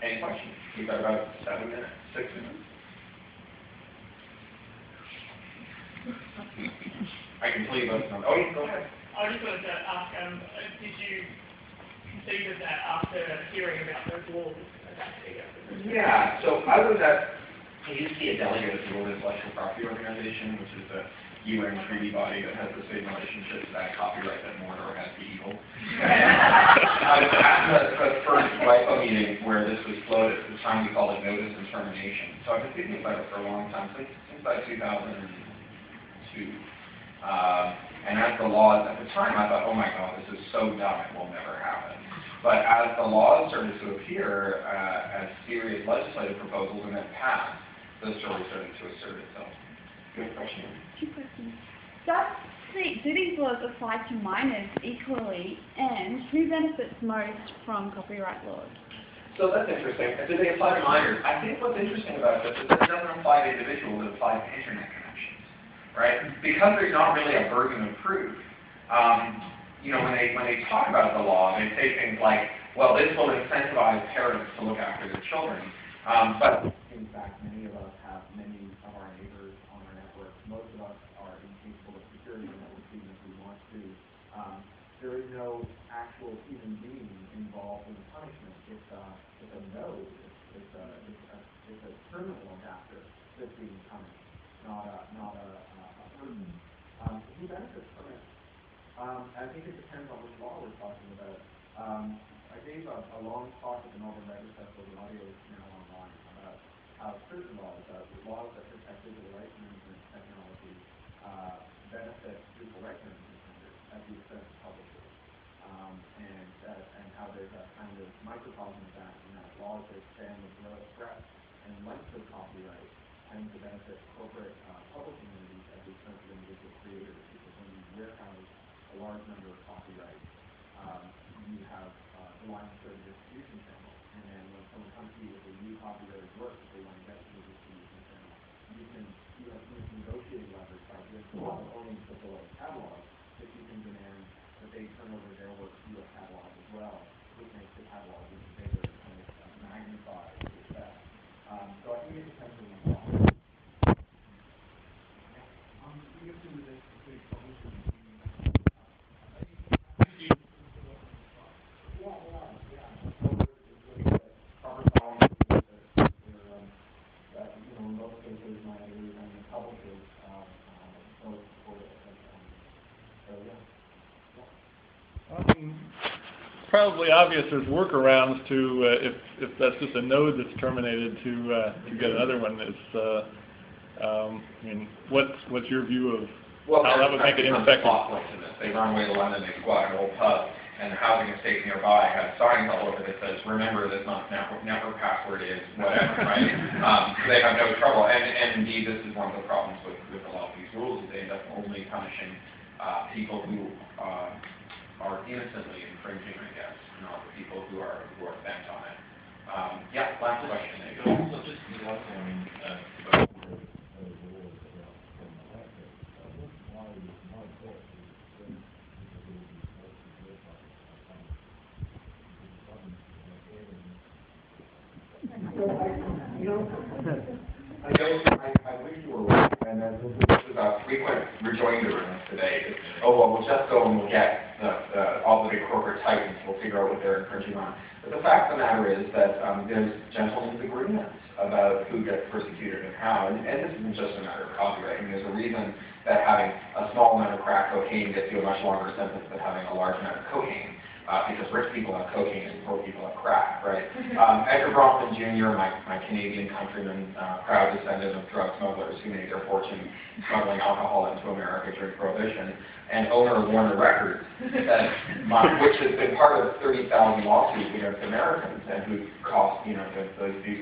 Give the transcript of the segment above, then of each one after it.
Any questions? We've got about 7 minutes, 6 minutes. I can tell you about some. Oh, yeah, go ahead. I just wanted to ask, did you conceive of that after hearing about those laws? Yeah, so I was at, I used to be a delegate of the World Intellectual Property Organization, which is the UN treaty body that has the same relationship to that copyright that Mordor has to evil. I was at the first WIPO meeting where this was floated. At the time we called it notice and termination. So I've been thinking about it for a long time, since about 2002. And as the laws, at the time I thought, oh my God, this is so dumb, it will never happen. But as the laws started to appear as serious legislative proposals and then passed, the story started to assert itself. Good question. 2 questions. Do these laws apply to minors equally, and who benefits most from copyright laws? So that's interesting. Do they apply to minors? I think what's interesting about this is that it doesn't apply to individuals, it applies to internet connections, right? Because there's not really a burden of proof. You know, when they talk about the law, they say things like, well, this will incentivize parents to look after their children. But in fact, many of us have many of our neighbors on our network. Most of us are incapable of security network even if we want to. There is no actual human being involved in the punishment. It's a node. It's a terminal adapter that's being punished, not a person. Who benefits from it? I think it depends on which law we're talking about. I gave a long talk at the Melbourne Writers Festival, the audio is now online, about how certain laws that protect digital rights management technology benefit digital rights management centers at the expense of publishers. And how there's a kind of microcosm of that in that laws that expand the breadth and length of copyright tend to benefit corporate publishing entities at the expense of individual creators, because when you warehouse a large number of copyrights, you have reliance on a distribution channel. And then when someone comes to you with a new copyrighted work that they want to get from the distribution channel, you have negotiating leverage by owning such a large catalog that you can demand that they turn over their work to a catalog as well, which makes the catalog even bigger and magnifies the effect. So I think it depends on the law. Probably obvious there's workarounds to if that's just a node that's terminated to get another one. I mean, what's your view of how that would make it ineffective? They run away to London, they squat in an old pub, and the housing estate nearby has signs all over that says, remember this network password is whatever, right? So they have no trouble. And indeed, this is one of the problems with a lot of these rules, is they end up only punishing people who are innocently infringing, I guess, not the people who are bent on it. Yeah, last question. There you go. So just one thing, I wish you were right, and this is a frequent rejoinder in this today. Oh, well, we'll just go and we'll get all the big corporate titans, we'll figure out what they're infringing on. But the fact of the matter is that there's gentlemen's agreements about who gets persecuted and how, and this isn't just a matter of copyright. I mean, there's a reason that having a small amount of crack cocaine gets you a much longer sentence than having a large amount of cocaine. Because rich people have cocaine and poor people have crack, right? Edgar Bronfman Jr., my Canadian countryman, proud descendant of drug smugglers who made their fortune smuggling alcohol into America during Prohibition, and owner of Warner Records, which has been part of 30,000 lawsuits against Americans and who cost, these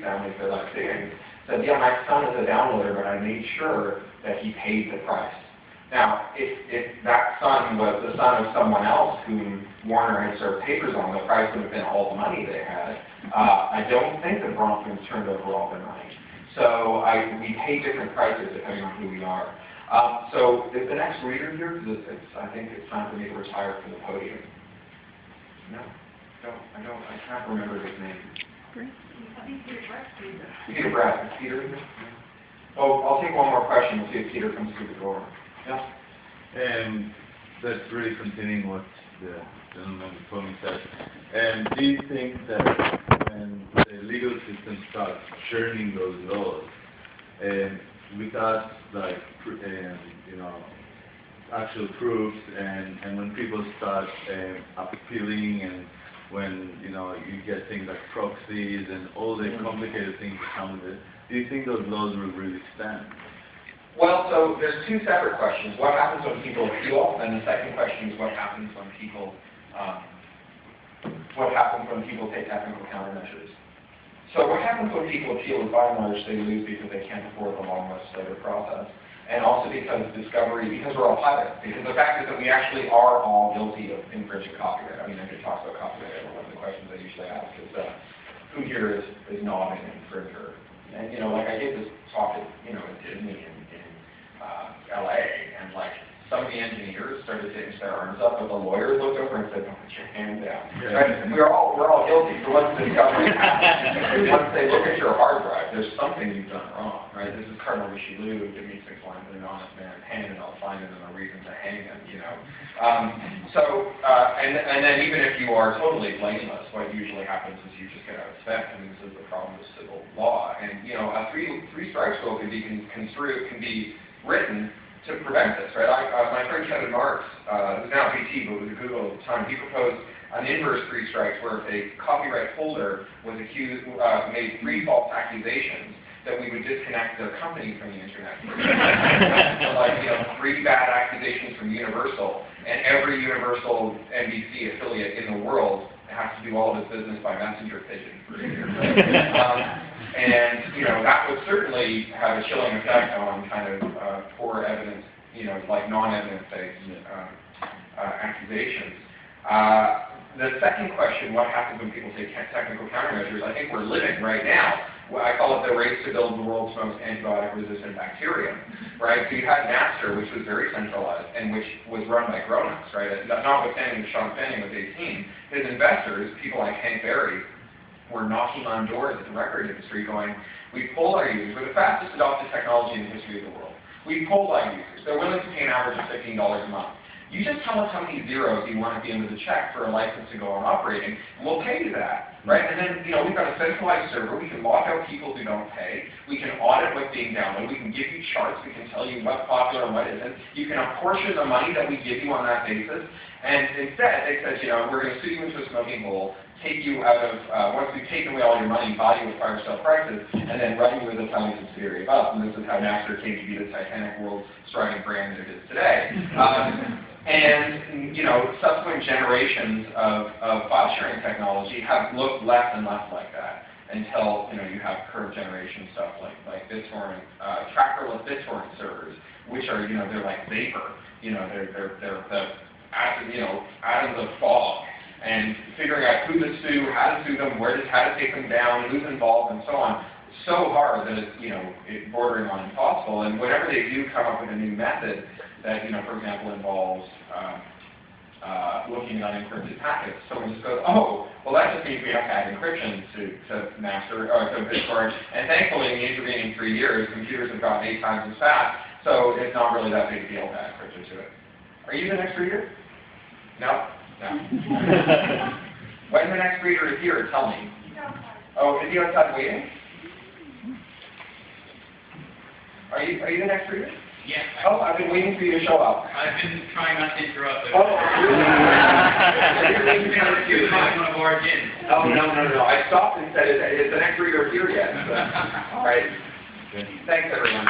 families their life savings, said, yeah, my son is a downloader, but I made sure that he paid the price. Now, if that son was the son of someone else whom Warner had served papers on, the price would have been all the money they had. I don't think that Bronfman's turned over all their money. So we pay different prices depending on who we are. So is the next reader here? Because I think it's time for me to retire from the podium. No? I can't remember his name. Great. Peter Brad. Is Peter in there? Oh, I'll take one more question. We'll see if Peter comes through the door. Yeah. That's really continuing what the gentleman before me said. Do you think that when the legal system starts churning those laws, without like actual proofs, and when people start appealing, and when you get things like proxies and all the complicated things that come with it, do you think those laws will really stand? Well, so there's two separate questions. What happens when people appeal? And the second question is what happens when people take technical countermeasures? So what happens when people appeal is by and large they lose because they can't afford the long legislative process. And also because we're all private. Because the fact is that we actually are all guilty of infringing copyright. I mean, I could talk about copyright, but one of the questions I usually ask is, who here is not an infringer? And, like I gave this talk at, at Disney in LA, and like some of the engineers started to hitch their arms up, but the lawyers looked over and said, "Don't put your hand down." Yeah. Right? We're all guilty. So once the discovery happens, once they look at your hard drive, there's something you've done wrong, right? This is Cardinal Richelieu, give me 6 lines of an honest man's hand, and I'll find him a reason to hang him, and then even if you are totally blameless, what usually happens is you just get out of spec. I mean, this is the problem with civil law, and a three strikes rule can be written to prevent this, right? My friend Kevin Marks, who's now at BT, but was at Google at the time, he proposed an inverse 3 strikes where if a copyright holder was made 3 false accusations, that we would disconnect their company from the internet. So like, 3 bad accusations from Universal, and every Universal NBC affiliate in the world has to do all of its business by messenger pigeon for a year. And, that would certainly have a chilling effect on kind of poor evidence, like non-evidence-based accusations. The second question, what happens when people take technical countermeasures? I think we're living right now. I call it the race to build the world's most antibiotic-resistant bacterium, right? So you had Napster, which was very centralized and which was run by grown-ups, right? Notwithstanding that Sean Fanning was 18, his investors, people like Hank Berry, were knocking on doors at the record industry going, we polled our users. We're the fastest adopted technology in the history of the world. We polled our users. They're willing to pay an average of $15 a month. You just tell us how many zeros you want at the end of the check for a license to go on operating, and we'll pay you that, right? And then, we've got a centralized server. We can lock out people who don't pay. We can audit what's being downloaded. We can give you charts. We can tell you what's popular and what isn't. You can apportion the money that we give you on that basis. And instead, they said, we're going to sue you into a smoking hole, take you out of, once we've taken away all your money, buy you with fire sale prices, and then run you as a tiny subsidiary of us. And this is how Napster came to be the Titanic world-striving brand that it is today. Subsequent generations of file sharing technology have looked less and less like that until, you have current generation stuff like BitTorrent, trackerless BitTorrent servers, which are, they're like vapor. They're the atoms of fog. And figuring out who to sue, how to sue them, how to take them down, who's involved, and so on, so hard that it's, it's bordering on impossible. And whenever they do come up with a new method that, for example, involves looking at unencrypted packets, someone just goes, oh, well, that just means we have to add encryption to Napster, or to BitTorrent. And thankfully, in the intervening 3 years, computers have gotten 8 times as fast, so it's not really that big a deal to add encryption to it. Are you the next reader? No? No. When the next reader is here, tell me. Oh, is he outside waiting? Are you the next reader? Yes. Oh, I've been waiting for you to show up. I've been trying not to interrupt. Oh, You're going to barge in. Oh, no. I stopped and said, is the next reader here yet? So, all right. Thanks, everyone.